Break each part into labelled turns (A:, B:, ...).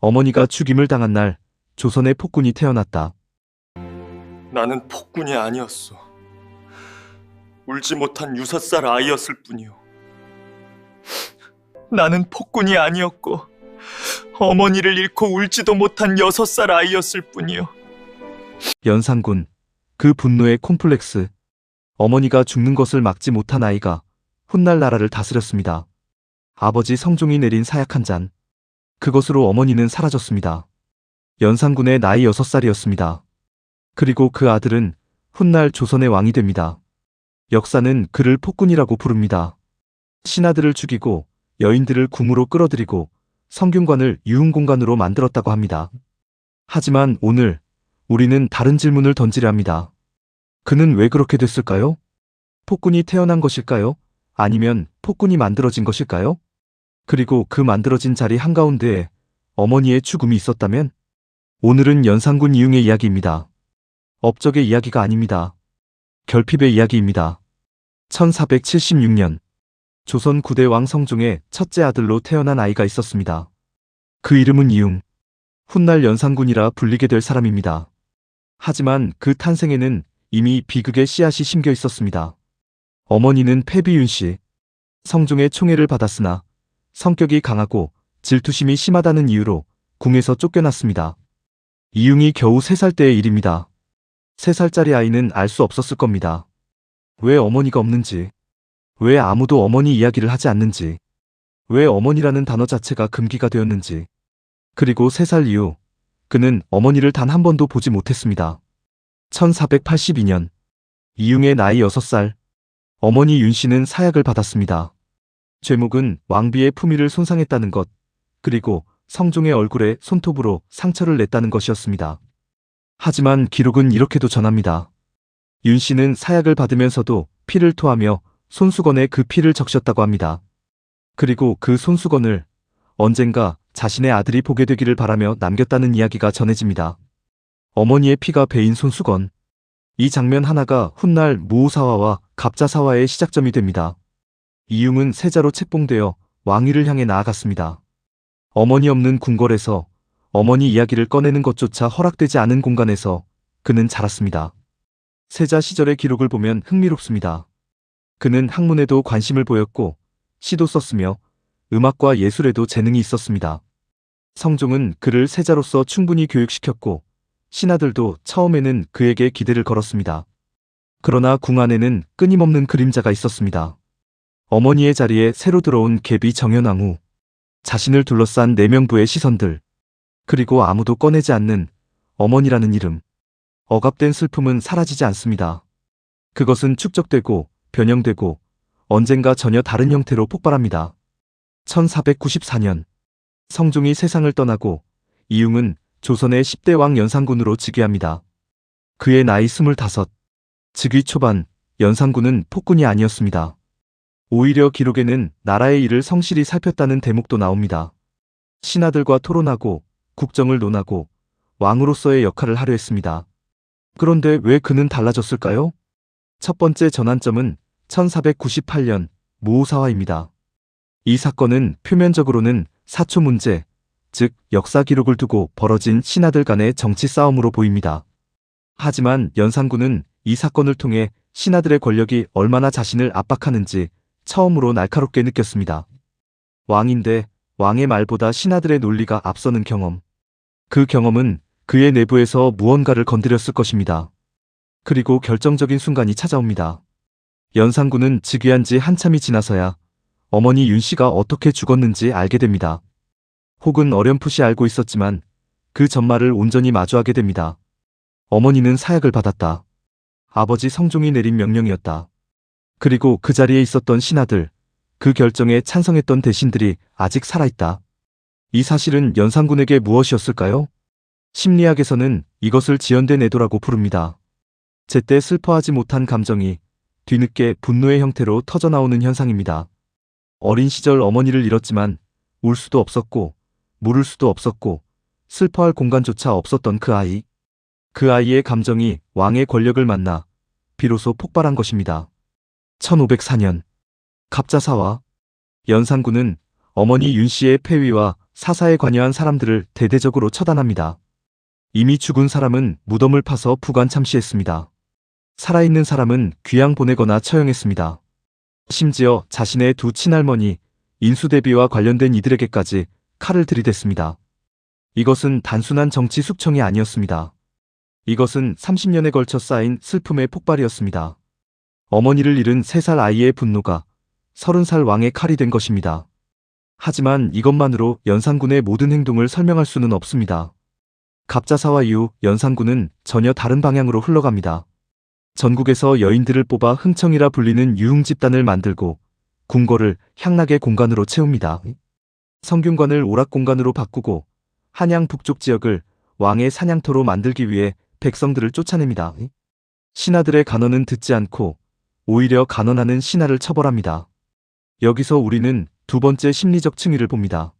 A: 어머니가 죽임을 당한 날 조선의 폭군이 태어났다.
B: 나는 폭군이 아니었소. 울지 못한 6살 아이였을 뿐이오. 나는 폭군이 아니었고 어머니를 잃고 울지도 못한 6살 아이였을 뿐이오.
A: 연산군, 그 분노의 콤플렉스. 어머니가 죽는 것을 막지 못한 아이가 훗날 나라를 다스렸습니다. 아버지 성종이 내린 사약 한 잔. 그것으로 어머니는 사라졌습니다. 연산군의 나이 6살이었습니다. 그리고 그 아들은 훗날 조선의 왕이 됩니다. 역사는 그를 폭군이라고 부릅니다. 신하들을 죽이고 여인들을 궁으로 끌어들이고 성균관을 유흥공간으로 만들었다고 합니다. 하지만 오늘 우리는 다른 질문을 던지려 합니다. 그는 왜 그렇게 됐을까요? 폭군이 태어난 것일까요? 아니면 폭군이 만들어진 것일까요? 그리고 그 만들어진 자리 한가운데에 어머니의 죽음이 있었다면? 오늘은 연산군 이융의 이야기입니다. 업적의 이야기가 아닙니다. 결핍의 이야기입니다. 1476년 조선 9대 왕 성종의 첫째 아들로 태어난 아이가 있었습니다. 그 이름은 이융. 훗날 연산군이라 불리게 될 사람입니다. 하지만 그 탄생에는 이미 비극의 씨앗이 심겨 있었습니다. 어머니는 패비윤씨. 성종의 총애를 받았으나 성격이 강하고 질투심이 심하다는 이유로 궁에서 쫓겨났습니다. 이융이 겨우 3살 때의 일입니다. 3살짜리 아이는 알 수 없었을 겁니다. 왜 어머니가 없는지, 왜 아무도 어머니 이야기를 하지 않는지, 왜 어머니라는 단어 자체가 금기가 되었는지. 그리고 3살 이후 그는 어머니를 단 한 번도 보지 못했습니다. 1482년 이융의 나이 6살, 어머니 윤씨는 사약을 받았습니다. 죄목은 왕비의 품위를 손상했다는 것, 그리고 성종의 얼굴에 손톱으로 상처를 냈다는 것이었습니다. 하지만 기록은 이렇게도 전합니다. 윤씨는 사약을 받으면서도 피를 토하며 손수건에 그 피를 적셨다고 합니다. 그리고 그 손수건을 언젠가 자신의 아들이 보게 되기를 바라며 남겼다는 이야기가 전해집니다. 어머니의 피가 배인 손수건. 이 장면 하나가 훗날 무오사화와 갑자사화의 시작점이 됩니다. 이융은 세자로 책봉되어 왕위를 향해 나아갔습니다. 어머니 없는 궁궐에서 어머니 이야기를 꺼내는 것조차 허락되지 않은 공간에서 그는 자랐습니다. 세자 시절의 기록을 보면 흥미롭습니다. 그는 학문에도 관심을 보였고 시도 썼으며 음악과 예술에도 재능이 있었습니다. 성종은 그를 세자로서 충분히 교육시켰고 신하들도 처음에는 그에게 기대를 걸었습니다. 그러나 궁 안에는 끊임없는 그림자가 있었습니다. 어머니의 자리에 새로 들어온 계비 정현왕후, 자신을 둘러싼 내명부의 시선들, 그리고 아무도 꺼내지 않는 어머니라는 이름. 억압된 슬픔은 사라지지 않습니다. 그것은 축적되고 변형되고 언젠가 전혀 다른 형태로 폭발합니다. 1494년 성종이 세상을 떠나고 이융은 조선의 10대 왕 연산군으로 즉위합니다. 그의 나이 25. 즉위 초반 연산군은 폭군이 아니었습니다. 오히려 기록에는 나라의 일을 성실히 살폈다는 대목도 나옵니다. 신하들과 토론하고 국정을 논하고 왕으로서의 역할을 하려 했습니다. 그런데 왜 그는 달라졌을까요? 첫 번째 전환점은 1498년 무오사화입니다. 이 사건은 표면적으로는 사초 문제, 즉 역사 기록을 두고 벌어진 신하들 간의 정치 싸움으로 보입니다. 하지만 연산군은 이 사건을 통해 신하들의 권력이 얼마나 자신을 압박하는지 처음으로 날카롭게 느꼈습니다. 왕인데 왕의 말보다 신하들의 논리가 앞서는 경험. 그 경험은 그의 내부에서 무언가를 건드렸을 것입니다. 그리고 결정적인 순간이 찾아옵니다. 연산군은 즉위한 지 한참이 지나서야 어머니 윤씨가 어떻게 죽었는지 알게 됩니다. 혹은 어렴풋이 알고 있었지만 그 전말을 온전히 마주하게 됩니다. 어머니는 사약을 받았다. 아버지 성종이 내린 명령이었다. 그리고 그 자리에 있었던 신하들, 그 결정에 찬성했던 대신들이 아직 살아있다. 이 사실은 연산군에게 무엇이었을까요? 심리학에서는 이것을 지연된 애도라고 부릅니다. 제때 슬퍼하지 못한 감정이 뒤늦게 분노의 형태로 터져나오는 현상입니다. 어린 시절 어머니를 잃었지만 울 수도 없었고 물을 수도 없었고 슬퍼할 공간조차 없었던 그 아이. 그 아이의 감정이 왕의 권력을 만나 비로소 폭발한 것입니다. 1504년 갑자사화. 연산군은 어머니 윤씨의 폐위와 사사에 관여한 사람들을 대대적으로 처단합니다. 이미 죽은 사람은 무덤을 파서 부관 참시했습니다. 살아있는 사람은 귀양 보내거나 처형했습니다. 심지어 자신의 두 친할머니 인수대비와 관련된 이들에게까지 칼을 들이댔습니다. 이것은 단순한 정치 숙청이 아니었습니다. 이것은 30년에 걸쳐 쌓인 슬픔의 폭발이었습니다. 어머니를 잃은 3살 아이의 분노가 30살 왕의 칼이 된 것입니다. 하지만 이것만으로 연산군의 모든 행동을 설명할 수는 없습니다. 갑자사화 이후 연산군은 전혀 다른 방향으로 흘러갑니다. 전국에서 여인들을 뽑아 흥청이라 불리는 유흥 집단을 만들고 궁궐을 향락의 공간으로 채웁니다. 성균관을 오락공간으로 바꾸고 한양 북쪽 지역을 왕의 사냥터로 만들기 위해 백성들을 쫓아냅니다. 신하들의 간언은 듣지 않고 오히려 간언하는 신하를 처벌합니다. 여기서 우리는 두 번째 심리적 층위를 봅니다.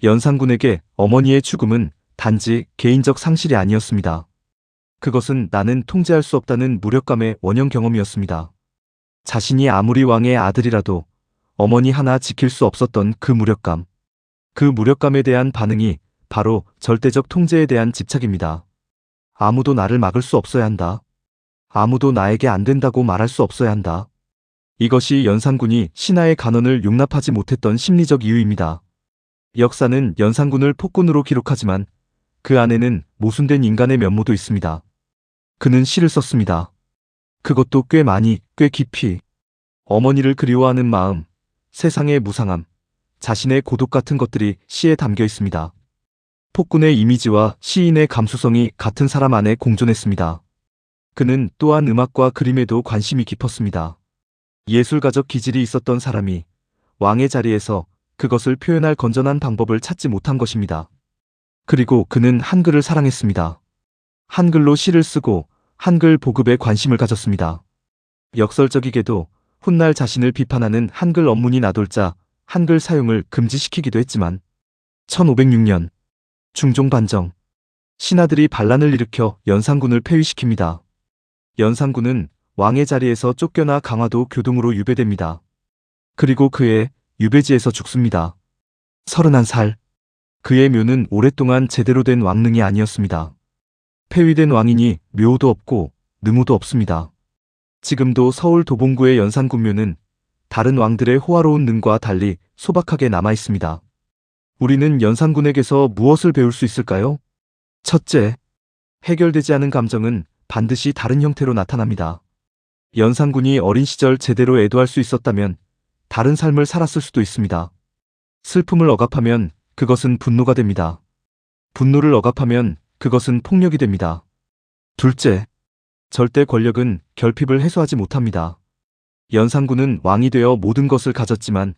A: 연산군에게 어머니의 죽음은 단지 개인적 상실이 아니었습니다. 그것은 나는 통제할 수 없다는 무력감의 원형 경험이었습니다. 자신이 아무리 왕의 아들이라도 어머니 하나 지킬 수 없었던 그 무력감. 그 무력감에 대한 반응이 바로 절대적 통제에 대한 집착입니다. 아무도 나를 막을 수 없어야 한다. 아무도 나에게 안 된다고 말할 수 없어야 한다. 이것이 연산군이 신하의 간언을 용납하지 못했던 심리적 이유입니다. 역사는 연산군을 폭군으로 기록하지만 그 안에는 모순된 인간의 면모도 있습니다. 그는 시를 썼습니다. 그것도 꽤 많이, 꽤 깊이. 어머니를 그리워하는 마음, 세상의 무상함, 자신의 고독 같은 것들이 시에 담겨 있습니다. 폭군의 이미지와 시인의 감수성이 같은 사람 안에 공존했습니다. 그는 또한 음악과 그림에도 관심이 깊었습니다. 예술가적 기질이 있었던 사람이 왕의 자리에서 그것을 표현할 건전한 방법을 찾지 못한 것입니다. 그리고 그는 한글을 사랑했습니다. 한글로 시를 쓰고 한글 보급에 관심을 가졌습니다. 역설적이게도 훗날 자신을 비판하는 한글 언문이 나돌자 한글 사용을 금지시키기도 했지만 1506년 중종반정 신하들이 반란을 일으켜 연산군을 폐위시킵니다. 연산군은 왕의 자리에서 쫓겨나 강화도 교동으로 유배됩니다. 그리고 그해 유배지에서 죽습니다. 31살. 그의 묘는 오랫동안 제대로 된 왕릉이 아니었습니다. 폐위된 왕이니 묘도 없고 느무도 없습니다. 지금도 서울 도봉구의 연산군 묘는 다른 왕들의 호화로운 능과 달리 소박하게 남아 있습니다. 우리는 연산군에게서 무엇을 배울 수 있을까요? 첫째, 해결되지 않은 감정은 반드시 다른 형태로 나타납니다. 연산군이 어린 시절 제대로 애도할 수 있었다면 다른 삶을 살았을 수도 있습니다. 슬픔을 억압하면 그것은 분노가 됩니다. 분노를 억압하면 그것은 폭력이 됩니다. 둘째, 절대 권력은 결핍을 해소하지 못합니다. 연산군은 왕이 되어 모든 것을 가졌지만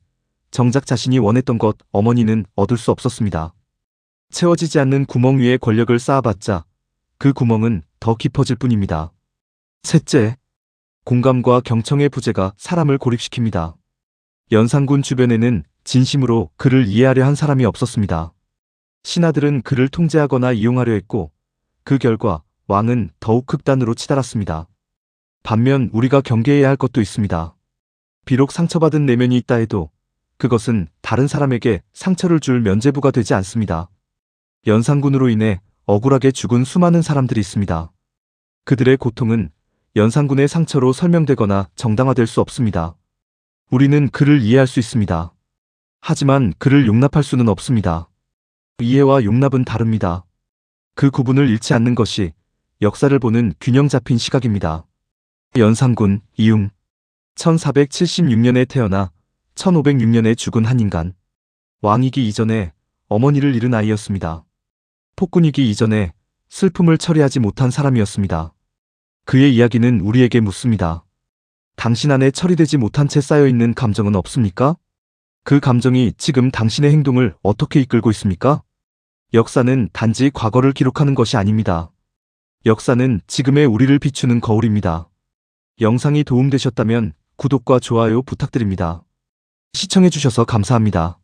A: 정작 자신이 원했던 것 어머니는 얻을 수 없었습니다. 채워지지 않는 구멍 위에 권력을 쌓아봤자 그 구멍은 더 깊어질 뿐입니다. 셋째, 공감과 경청의 부재가 사람을 고립시킵니다. 연산군 주변에는 진심으로 그를 이해하려 한 사람이 없었습니다. 신하들은 그를 통제하거나 이용하려 했고 그 결과 왕은 더욱 극단으로 치달았습니다. 반면 우리가 경계해야 할 것도 있습니다. 비록 상처받은 내면이 있다 해도 그것은 다른 사람에게 상처를 줄 면죄부가 되지 않습니다. 연산군으로 인해 억울하게 죽은 수많은 사람들이 있습니다. 그들의 고통은 연산군의 상처로 설명되거나 정당화될 수 없습니다. 우리는 그를 이해할 수 있습니다. 하지만 그를 용납할 수는 없습니다. 이해와 용납은 다릅니다. 그 구분을 잃지 않는 것이 역사를 보는 균형 잡힌 시각입니다. 연산군 이융 1476년에 태어나 1506년에 죽은 한 인간. 왕이기 이전에 어머니를 잃은 아이였습니다. 폭군이기 이전에 슬픔을 처리하지 못한 사람이었습니다. 그의 이야기는 우리에게 묻습니다. 당신 안에 처리되지 못한 채 쌓여있는 감정은 없습니까? 그 감정이 지금 당신의 행동을 어떻게 이끌고 있습니까? 역사는 단지 과거를 기록하는 것이 아닙니다. 역사는 지금의 우리를 비추는 거울입니다. 영상이 도움되셨다면 구독과 좋아요 부탁드립니다. 시청해주셔서 감사합니다.